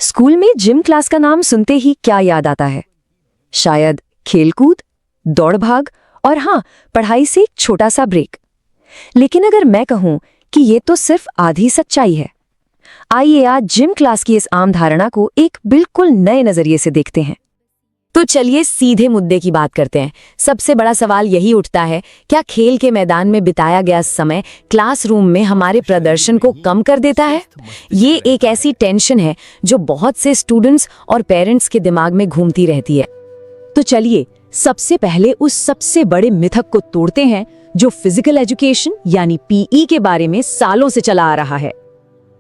School में gym class का नाम सुनते ही क्या याद आता है? शायद खेलकूद, दौड़ भाग और हाँ, पढ़ाई से एक छोटा सा ब्रेक। लेकिन अगर मैं कहूं कि ये तो सिर्फ आधी सच्चाई है। आइए आज जिम क्लास की इस आम धारणा को एक बिल्कुल नए नजरिए से देखते हैं। तो चलिए सीधे मुद्दे की बात करते हैं। सबसे बड़ा सवाल यही उठता है, क्या खेल के मैदान में बिताया गया समय क्लासरूम में हमारे प्रदर्शन को कम कर देता है? ये एक ऐसी टेंशन है जो बहुत से स्टूडेंट्स और पेरेंट्स के दिमाग में घूमती रहती है। तो चलिए सबसे पहले उस सबसे बड़े मिथक को तोड़ते हैं जो फिजिकल एजुकेशन यानी पीई के बारे में सालों से चला आ रहा है।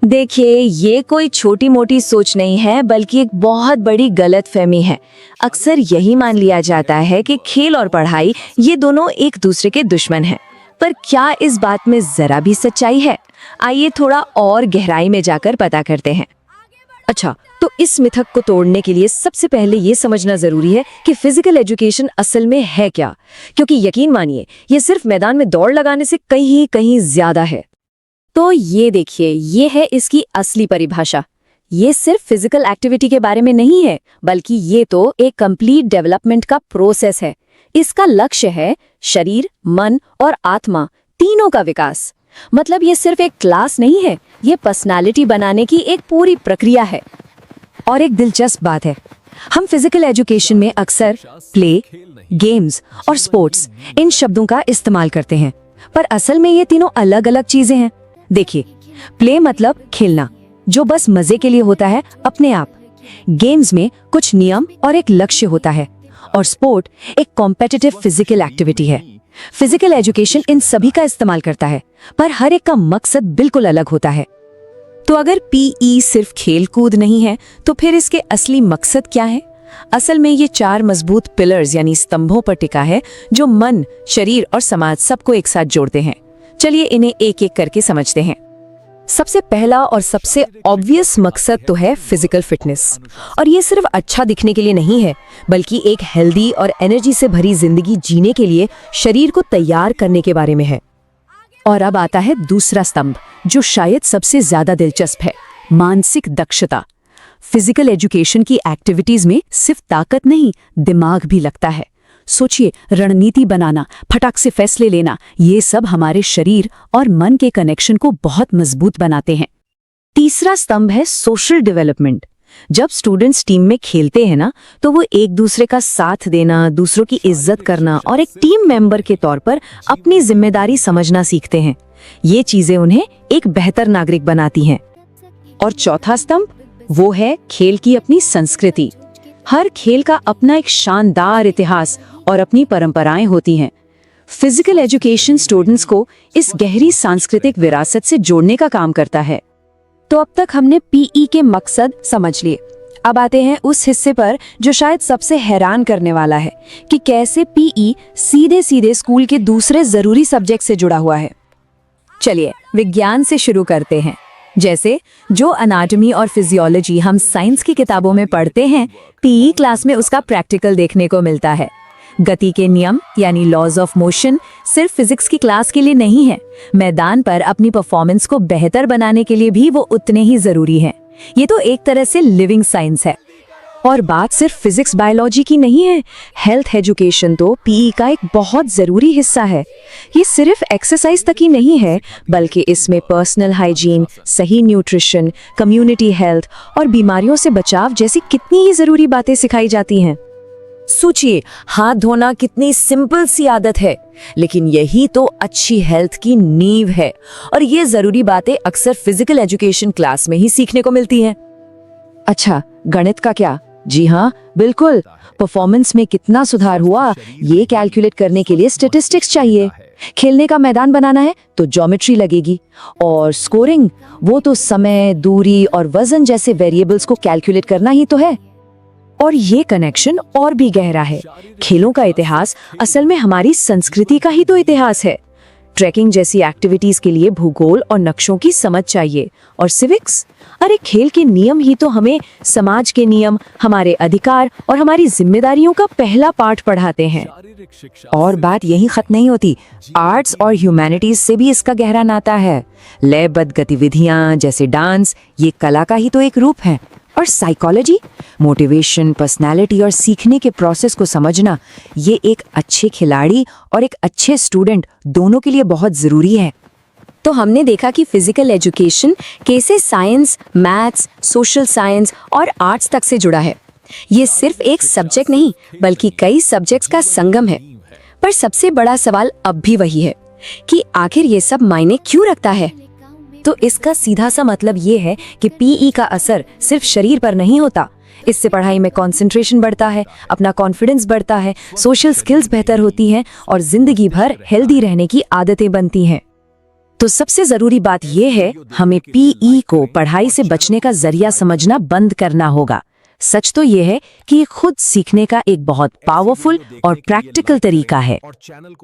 देखिए, ये कोई छोटी मोटी सोच नहीं है, बल्कि एक बहुत बड़ी गलतफहमी है। अक्सर यही मान लिया जाता है कि खेल और पढ़ाई ये दोनों एक दूसरे के दुश्मन हैं। पर क्या इस बात में जरा भी सच्चाई है? आइए थोड़ा और गहराई में जाकर पता करते हैं। अच्छा, तो इस मिथक को तोड़ने के लिए सबसे पहले ये समझना जरूरी है कि फिजिकल एजुकेशन असल में है क्या, क्योंकि यकीन मानिए ये सिर्फ मैदान में दौड़ लगाने से कहीं कहीं ज्यादा है। तो ये देखिए, ये है इसकी असली परिभाषा। ये सिर्फ फिजिकल एक्टिविटी के बारे में नहीं है, बल्कि ये तो एक कंप्लीट डेवलपमेंट का प्रोसेस है। इसका लक्ष्य है शरीर, मन और आत्मा तीनों का विकास। मतलब ये सिर्फ एक क्लास नहीं है, ये पर्सनालिटी बनाने की एक पूरी प्रक्रिया है। और एक दिलचस्प बात है, हम फिजिकल एजुकेशन में अक्सर प्ले, गेम्स और स्पोर्ट्स इन शब्दों का इस्तेमाल करते हैं, पर असल में ये तीनों अलग अलग चीजें हैं। देखिए, प्ले मतलब खेलना, जो बस मजे के लिए होता है अपने आप। गेम्स में कुछ नियम और एक लक्ष्य होता है, और स्पोर्ट एक कॉम्पिटिटिव फिजिकल एक्टिविटी है। फिजिकल एजुकेशन इन सभी का इस्तेमाल करता है, पर हर एक का मकसद बिल्कुल अलग होता है। तो अगर पीई सिर्फ खेल कूद नहीं है, तो फिर इसके असली मकसद क्या है? असल में ये 4 मजबूत पिलर्स यानी स्तंभों पर टिका है, जो मन, शरीर और समाज सबको एक साथ जोड़ते हैं। चलिए इन्हें एक एक करके समझते हैं। सबसे पहला और सबसे ऑब्वियस मकसद तो है फिजिकल फिटनेस, और ये सिर्फ अच्छा दिखने के लिए नहीं है, बल्कि एक हेल्दी और एनर्जी से भरी जिंदगी जीने के लिए शरीर को तैयार करने के बारे में है। और अब आता है दूसरा स्तंभ, जो शायद सबसे ज्यादा दिलचस्प है, मानसिक दक्षता। फिजिकल एजुकेशन की एक्टिविटीज में सिर्फ ताकत नहीं, दिमाग भी लगता है। सोचिए, रणनीति बनाना, फटाक से फैसले लेना, ये सब हमारे शरीर और मन के कनेक्शन को बहुत मजबूत बनाते हैं। तीसरा स्तंभ है सोशल डेवलपमेंट। जब स्टूडेंट्स टीम में खेलते हैं ना, तो वो एक दूसरे का साथ देना, दूसरों की इज्जत करना और एक टीम मेंबर के तौर पर अपनी जिम्मेदारी समझना सीखते हैं। ये चीजें उन्हें एक बेहतर नागरिक बनाती हैं। और चौथा स्तंभ, वो है खेल की अपनी संस्कृति। हर खेल का अपना एक शानदार इतिहास और अपनी परंपराएं होती हैं। फिजिकल एजुकेशन स्टूडेंट्स को इस गहरी सांस्कृतिक विरासत से जोड़ने का काम करता है। तो अब तक हमने पीई के मकसद समझ लिए। अब आते हैं उस हिस्से पर जो शायद सबसे हैरान करने वाला है, कि कैसे पीई सीधे सीधे स्कूल के दूसरे जरूरी सब्जेक्ट से जुड़ा हुआ है। चलिए विज्ञान से शुरू करते हैं। जैसे जो अनाटॉमी और फिजियोलॉजी हम साइंस की किताबों में पढ़ते हैं, पीई क्लास में उसका प्रैक्टिकल देखने को मिलता है। गति के नियम यानी लॉज ऑफ मोशन सिर्फ फिजिक्स की क्लास के लिए नहीं है, मैदान पर अपनी परफॉर्मेंस को बेहतर बनाने के लिए भी वो उतने ही जरूरी हैं। ये तो एक तरह से लिविंग साइंस है। और बात सिर्फ फिजिक्स बायोलॉजी की नहीं है, हेल्थ एजुकेशन तो पीई का एक बहुत जरूरी हिस्सा है। ये सिर्फ एक्सरसाइज तक ही नहीं है, बल्कि इसमें पर्सनल हाइजीन, सही न्यूट्रिशन, कम्युनिटी हेल्थ और बीमारियों से बचाव जैसी कितनी ही जरूरी बातें सिखाई जाती हैं। सोचिए, हाथ धोना कितनी सिंपल सी आदत है, लेकिन यही तो अच्छी हेल्थ की नींव है। और ये जरूरी बातें अक्सर फिजिकल एजुकेशन क्लास में ही सीखने को मिलती हैं। अच्छा, गणित का क्या? जी हाँ, बिल्कुल। परफॉर्मेंस में कितना सुधार हुआ, ये कैलकुलेट करने के लिए स्टैटिस्टिक्स चाहिए। खेलने का मैदान बनाना है तो ज्योमेट्री लगेगी। और स्कोरिंग, वो तो समय, दूरी और वजन जैसे वेरिएबल्स को कैलकुलेट करना ही तो है। और ये कनेक्शन और भी गहरा है। खेलों का इतिहास असल में हमारी संस्कृति का ही तो इतिहास है। ट्रैकिंग जैसी एक्टिविटीज के लिए भूगोल और नक्शों की समझ चाहिए। और सिविक्स, अरे खेल के नियम ही तो हमें समाज के नियम, हमारे अधिकार और हमारी जिम्मेदारियों का पहला पाठ पढ़ाते हैं। और बात यहीं खत्म नहीं होती, आर्ट्स और ह्यूमैनिटीज से भी इसका गहरा नाता है। लयबद्ध गतिविधियां जैसे डांस, ये कला का ही तो एक रूप है। और साइकोलॉजी, मोटिवेशन, पर्सनालिटी और सीखने के प्रोसेस को समझना, ये एक अच्छे खिलाड़ी और एक अच्छे स्टूडेंट दोनों के लिए बहुत ज़रूरी है। तो हमने देखा कि फिजिकल एजुकेशन कैसे साइंस, मैथ्स, सोशल साइंस और आर्ट्स तक से जुड़ा है। ये सिर्फ एक सब्जेक्ट नहीं बल्कि कई सब्जेक्ट्स का संगम है। पर सबसे बड़ा सवाल अब भी वही है कि आखिर ये सब मायने क्यों रखता है। तो इसका सीधा सा मतलब ये है कि पीई का असर सिर्फ शरीर पर नहीं होता। इससे पढ़ाई में कंसंट्रेशन बढ़ता है, अपना कॉन्फिडेंस बढ़ता है, सोशल स्किल्स बेहतर होती हैं और जिंदगी भर हेल्दी रहने की आदतें बनती हैं। तो सबसे जरूरी बात यह है, हमें पीई को पढ़ाई से बचने का जरिया समझना बंद करना होगा। सच तो यह है कि ये खुद सीखने का एक बहुत पावरफुल और प्रैक्टिकल तरीका है।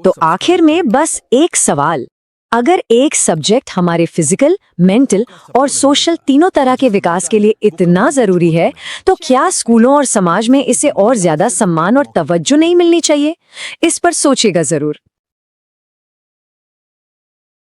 तो आखिर में बस एक सवाल, अगर एक सब्जेक्ट हमारे फिजिकल, मेंटल और सोशल तीनों तरह के विकास के लिए इतना जरूरी है, तो क्या स्कूलों और समाज में इसे और ज्यादा सम्मान और तवज्जो नहीं मिलनी चाहिए? इस पर सोचिएगा जरूर।